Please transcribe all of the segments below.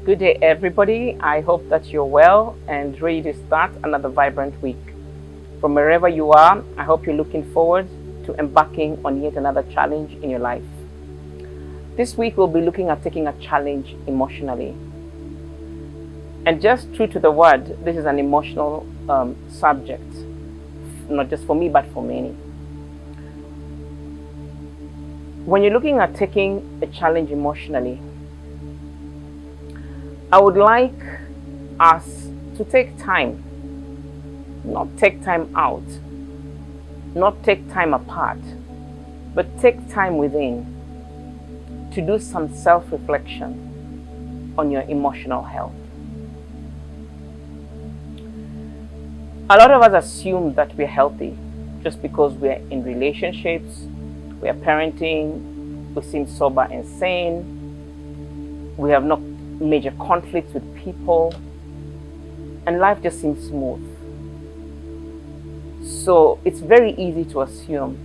Good day, everybody. I hope that you're well and ready to start another vibrant week. From wherever you are, I hope you're looking forward to embarking on yet another challenge in your life. This week, we'll be looking at taking a challenge emotionally. And just true to the word, this is an emotional subject, not just for me, but for many. When you're looking at taking a challenge emotionally, I would like us to take time, not take time out, not take time apart, but take time within to do some self-reflection on your emotional health. A lot of us assume that we're healthy just because we're in relationships, we're parenting, we seem sober and sane, we have no major conflicts with people, and life just seems smooth. So it's very easy to assume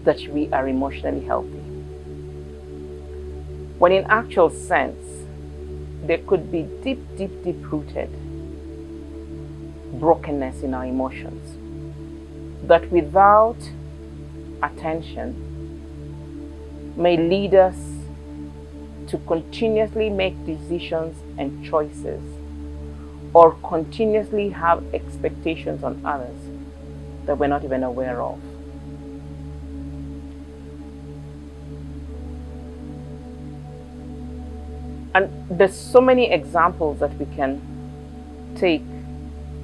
that we are emotionally healthy, when in actual sense there could be deep rooted brokenness in our emotions that without attention may lead us to continuously make decisions and choices, or continuously have expectations on others that we're not even aware of. And there's so many examples that we can take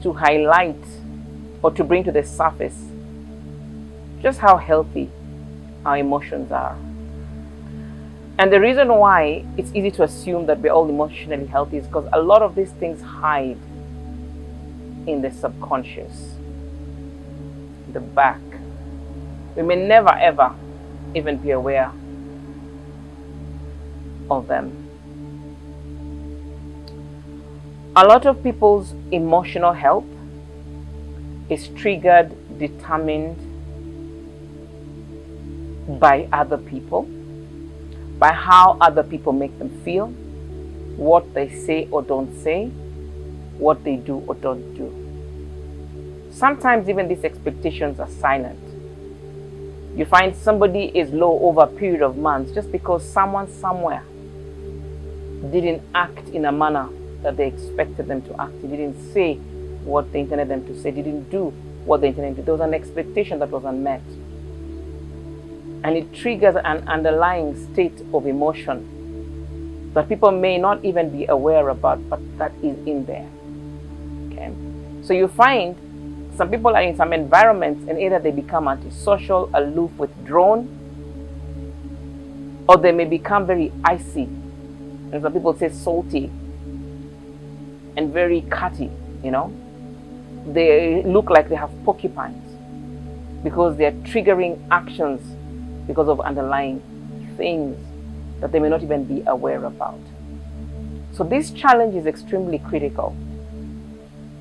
to highlight or to bring to the surface just how healthy our emotions are. And the reason why it's easy to assume that we're all emotionally healthy is because a lot of these things hide in the subconscious, the back. We may never ever even be aware of them. A lot of people's emotional health is triggered, determined by other people, by how other people make them feel, what they say or don't say, what they do or don't do. Sometimes even these expectations are silent. You find somebody is low over a period of months just because someone somewhere didn't act in a manner that they expected them to act. They didn't say what they intended them to say, didn't do what they intended to do. There was an expectation that was unmet. And it triggers an underlying state of emotion that people may not even be aware about, but that is in there. Okay? So you find some people are in some environments and either they become antisocial, aloof, withdrawn, or they may become very icy. And some people say salty and very cutty, They look like they have porcupines because they're triggering actions because of underlying things that they may not even be aware about. So this challenge is extremely critical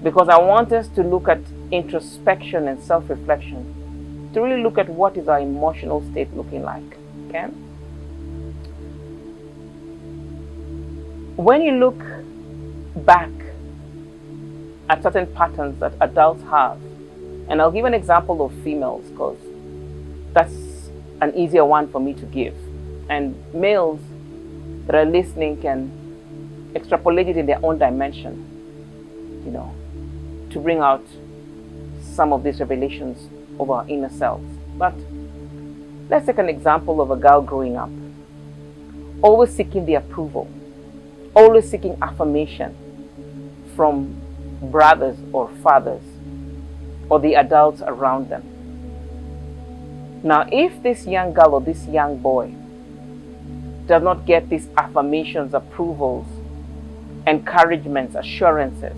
because I want us to look at introspection and self-reflection, to really look at what is our emotional state looking like. Okay? When you look back at certain patterns that adults have, and I'll give an example of females because that's an easier one for me to give, and males that are listening can extrapolate it in their own dimension, to bring out some of these revelations of our inner selves. But let's take an example of a girl growing up, always seeking the approval, always seeking affirmation from brothers or fathers or the adults around them. Now, if this young girl or this young boy does not get these affirmations, approvals, encouragements, assurances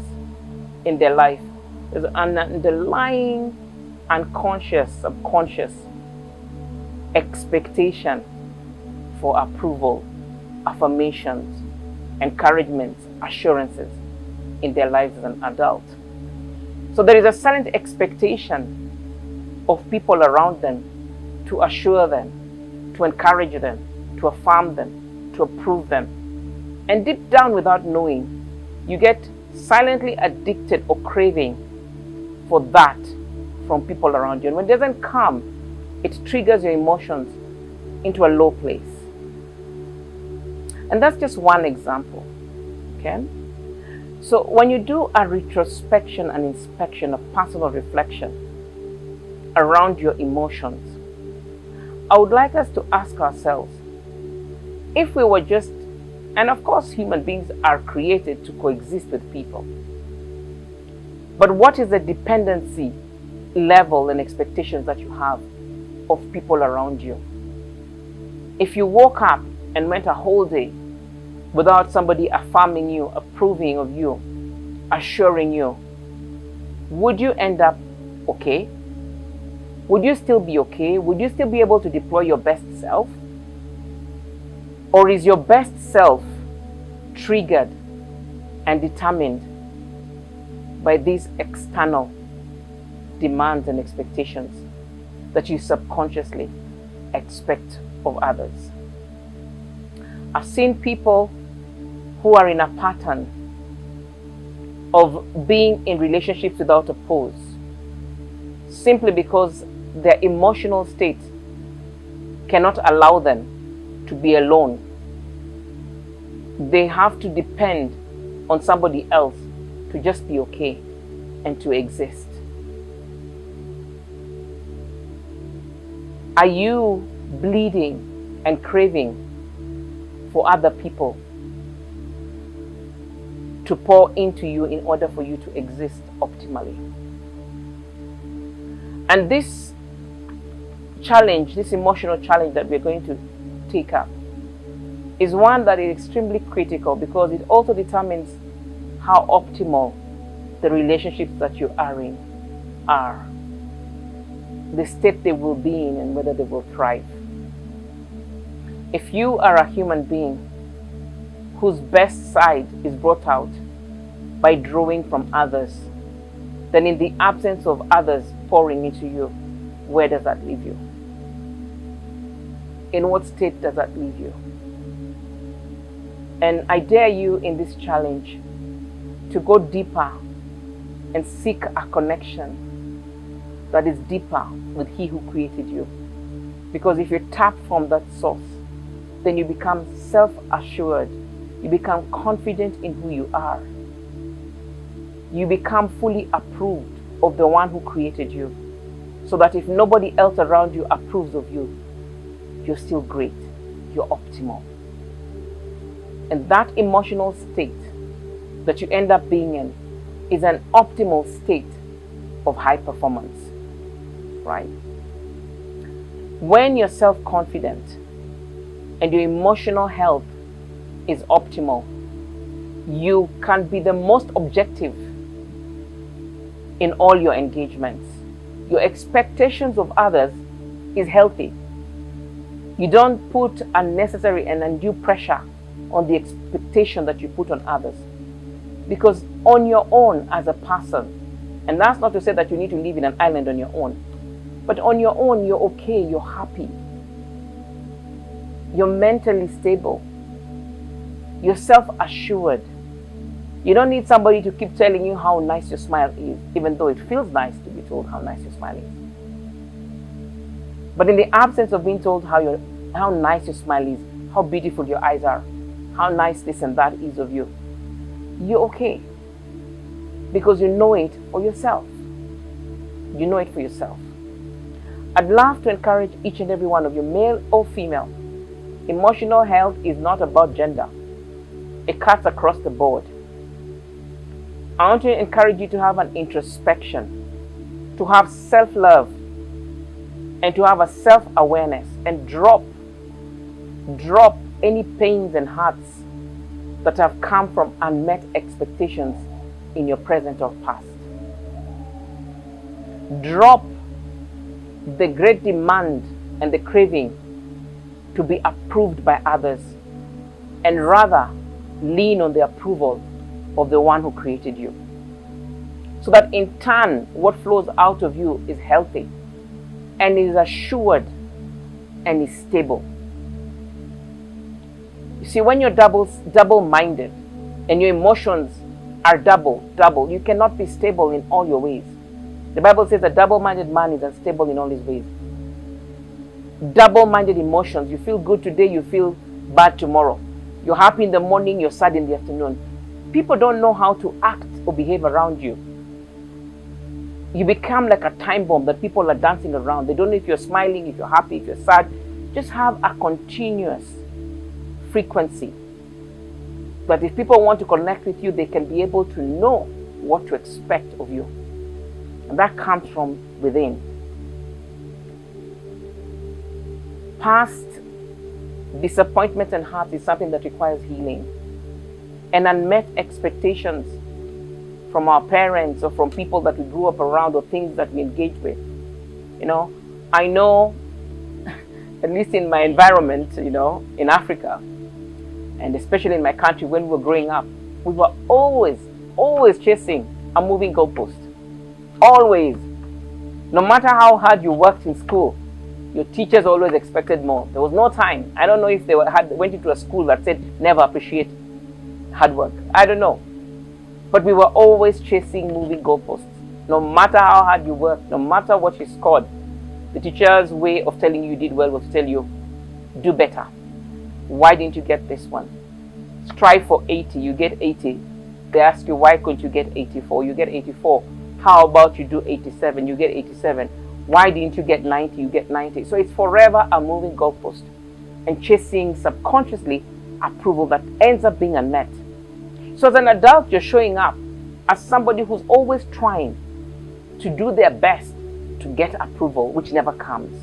in their life, there's an underlying unconscious, subconscious expectation for approval, affirmations, encouragements, assurances in their lives as an adult. So there is a silent expectation of people around them to assure them, to encourage them, to affirm them, to approve them And deep down, without knowing, you get silently addicted or craving for that from people around you. And when it doesn't come, it triggers your emotions into a low place. And that's just one example. Okay? So when you do a retrospection and inspection of personal reflection around your emotions, I would like us to ask ourselves, if we were just, and of course human beings are created to coexist with people, but what is the dependency level and expectations that you have of people around you? If you woke up and went a whole day without somebody affirming you, approving of you, assuring you, would you end up okay? Would you still be okay? Would you still be able to deploy your best self? Or is your best self triggered and determined by these external demands and expectations that you subconsciously expect of others? I've seen people who are in a pattern of being in relationships without a pause, simply because their emotional state cannot allow them to be alone. They have to depend on somebody else to just be okay and to exist. Are you bleeding and craving for other people to pour into you in order for you to exist optimally? And this challenge, this emotional challenge that we're going to take up, is one that is extremely critical, because it also determines how optimal the relationships that you are in are, the state they will be in, and whether they will thrive. If you are a human being whose best side is brought out by drawing from others, then in the absence of others pouring into you, where does that leave you? In what state does that leave you? And I dare you in this challenge to go deeper and seek a connection that is deeper with He who created you. Because if you tap from that source, then you become self-assured. You become confident in who you are. You become fully approved of the one who created you. So that if nobody else around you approves of you, you're still great. You're optimal. And that emotional state that you end up being in is an optimal state of high performance, right? When you're self-confident and your emotional health is optimal, you can be the most objective in all your engagements. Your expectations of others is healthy. You don't put unnecessary and undue pressure on the expectation that you put on others. Because on your own as a person, and that's not to say that you need to live in an island on your own, but on your own, you're okay, you're happy, you're mentally stable, you're self-assured. You don't need somebody to keep telling you how nice your smile is, even though it feels nice to be told how nice your smile is. But in the absence of being told how nice your smile is, how beautiful your eyes are, how nice this and that is of you, you're okay. Because you know it for yourself. You know it for yourself. I'd love to encourage each and every one of you, male or female. Emotional health is not about gender. It cuts across the board. I want to encourage you to have an introspection, to have self-love, and to have a self-awareness, and drop any pains and hurts that have come from unmet expectations in your present or past. Drop the great demand and the craving to be approved by others, and rather lean on the approval of the one who created you. So that in turn, what flows out of you is healthy and is assured and is stable. You see, when you're double-minded and your emotions are double, you cannot be stable in all your ways. The Bible says a double-minded man is unstable in all his ways. Double-minded emotions. You feel good today, you feel bad tomorrow. You're happy in the morning, you're sad in the afternoon. People don't know how to act or behave around you. You become like a time bomb that people are dancing around. They don't know if you're smiling, if you're happy, if you're sad. Just have a continuous frequency. But if people want to connect with you, they can be able to know what to expect of you. And that comes from within. Past disappointments and hurts is something that requires healing. And unmet expectations from our parents or from people that we grew up around or things that we engage with. I know, at least in my environment, in Africa, and especially in my country when we were growing up, we were always chasing a moving goalpost. Always. No matter how hard you worked in school, your teachers always expected more. There was no time. I don't know if they went into a school that said never appreciate hard work. I don't know. But we were always chasing moving goalposts. No matter how hard you worked, no matter what you scored, the teacher's way of telling you did well was to tell you, do better. Why didn't you get this one? Strive for 80, you get 80. They ask you, why couldn't you get 84? You get 84. How about you do 87? You get 87. Why didn't you get 90? You get 90. So it's forever a moving goalpost and chasing subconsciously approval that ends up being unmet. So as an adult, you're showing up as somebody who's always trying to do their best to get approval, which never comes.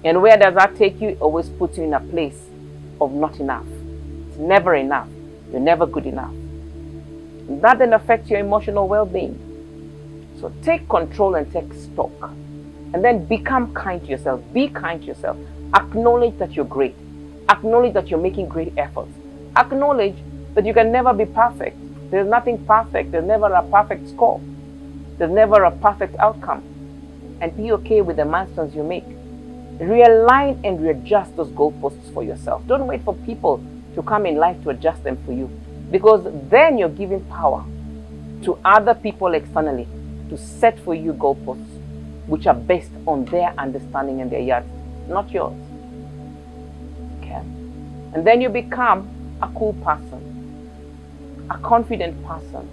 And where does that take you? It always puts you in a place of not enough. It's never enough. You're never good enough. And that then affects your emotional well-being. So take control and take stock. And then become kind to yourself. Be kind to yourself. Acknowledge that you're great. Acknowledge that you're making great efforts. Acknowledge that you can never be perfect. There's nothing perfect. There's never a perfect score. There's never a perfect outcome. And be okay with the milestones you make. Realign and readjust those goalposts for yourself. Don't wait for people to come in life to adjust them for you. Because then you're giving power to other people externally to set for you goalposts which are based on their understanding and their yards, not yours. Okay? And then you become a cool person, a confident person,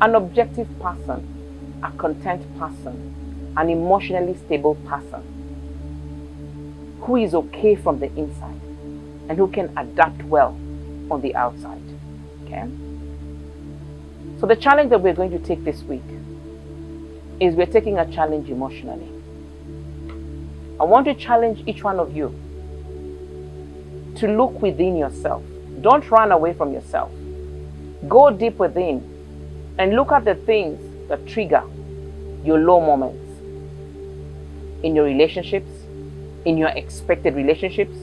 an objective person, a content person, an emotionally stable person who is okay from the inside and who can adapt well on the outside. Okay? So the challenge that we're going to take this week is we're taking a challenge emotionally. I want to challenge each one of you to look within yourself. Don't run away from yourself. Go deep within and look at the things that trigger your low moments in your relationships, in your expected relationships,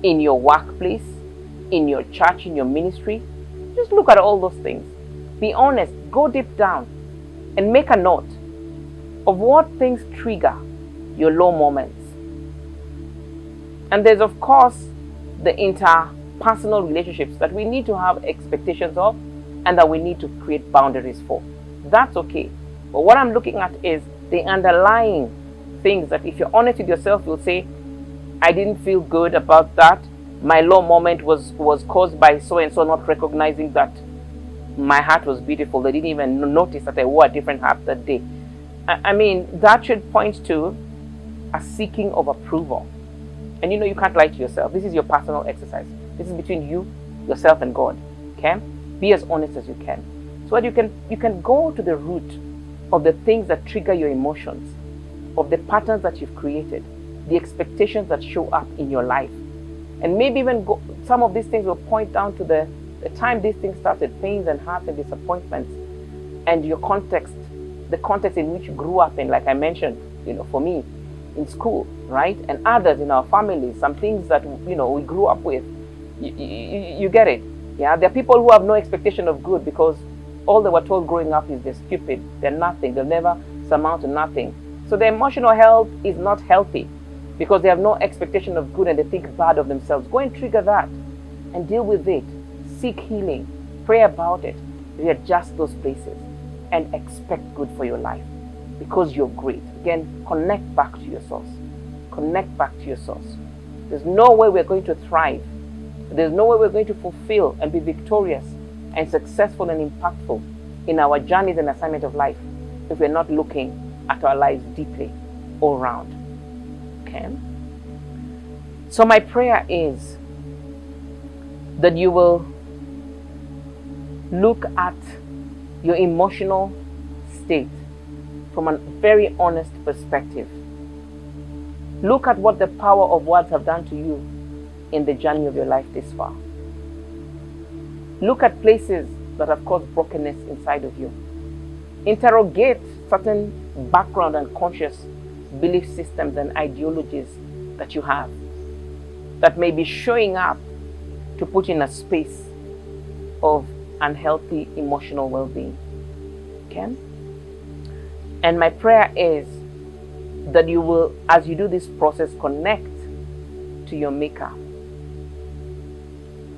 in your workplace, in your church, in your ministry. Just look at all those things. Be honest. Go deep down and make a note of what things trigger your low moments. And there's, of course, the interpersonal relationships that we need to have expectations of and that we need to create boundaries for. That's okay. But what I'm looking at is the underlying things that if you're honest with yourself, you'll say, I didn't feel good about that. My low moment was caused by so-and-so not recognizing that my heart was beautiful. They didn't even notice that I wore a different hat that day. I mean, that should point to a seeking of approval. And you can't lie to yourself. This is your personal exercise. This is between you, yourself, and God. Okay? Be as honest as you can. So that you can go to the root of the things that trigger your emotions, of the patterns that you've created, the expectations that show up in your life. And maybe even some of these things will point down to the time these things started, pains and hurts and disappointments, and your context, the context in which you grew up in, like I mentioned, for me, in school, right? And others in our families, some things that, we grew up with. You get it? Yeah, there are people who have no expectation of good because all they were told growing up is they're stupid, they're nothing, they'll never amount to nothing. So their emotional health is not healthy because they have no expectation of good and they think bad of themselves. Go and trigger that. and deal with it. Seek healing. Pray about it. Readjust those places and expect good for your life because you're great. Again, connect back to your source. Connect back to your source. There's no way we're going to thrive. There's no way we're going to fulfill and be victorious and successful and impactful in our journeys and assignment of life if we're not looking at our lives deeply all around. Okay? So my prayer is that you will look at your emotional state from a very honest perspective. Look at what the power of words have done to you in the journey of your life this far. Look at places that have caused brokenness inside of you. Interrogate certain background and conscious belief systems and ideologies that you have that may be showing up to put in a space of unhealthy emotional well-being. Okay? And my prayer is that you will, as you do this process, connect to your Maker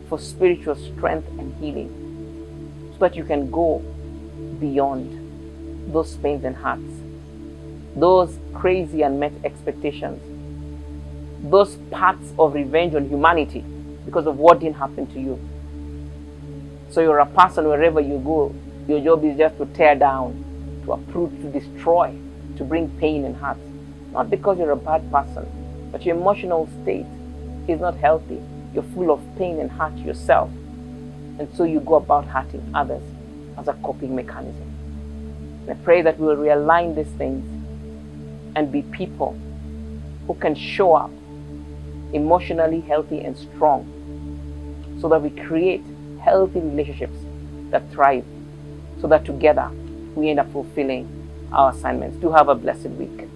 for spiritual strength and healing so that you can go beyond those pains and hurts, those crazy unmet expectations, those paths of revenge on humanity because of what didn't happen to you. So you're a person, wherever you go, your job is just to tear down, to uproot, to destroy, to bring pain and hurt. Not because you're a bad person, but your emotional state is not healthy. You're full of pain and hurt yourself. And so you go about hurting others as a coping mechanism. And I pray that we will realign these things and be people who can show up emotionally healthy and strong so that we create healthy relationships that thrive, so that together we end up fulfilling our assignments. Do have a blessed week.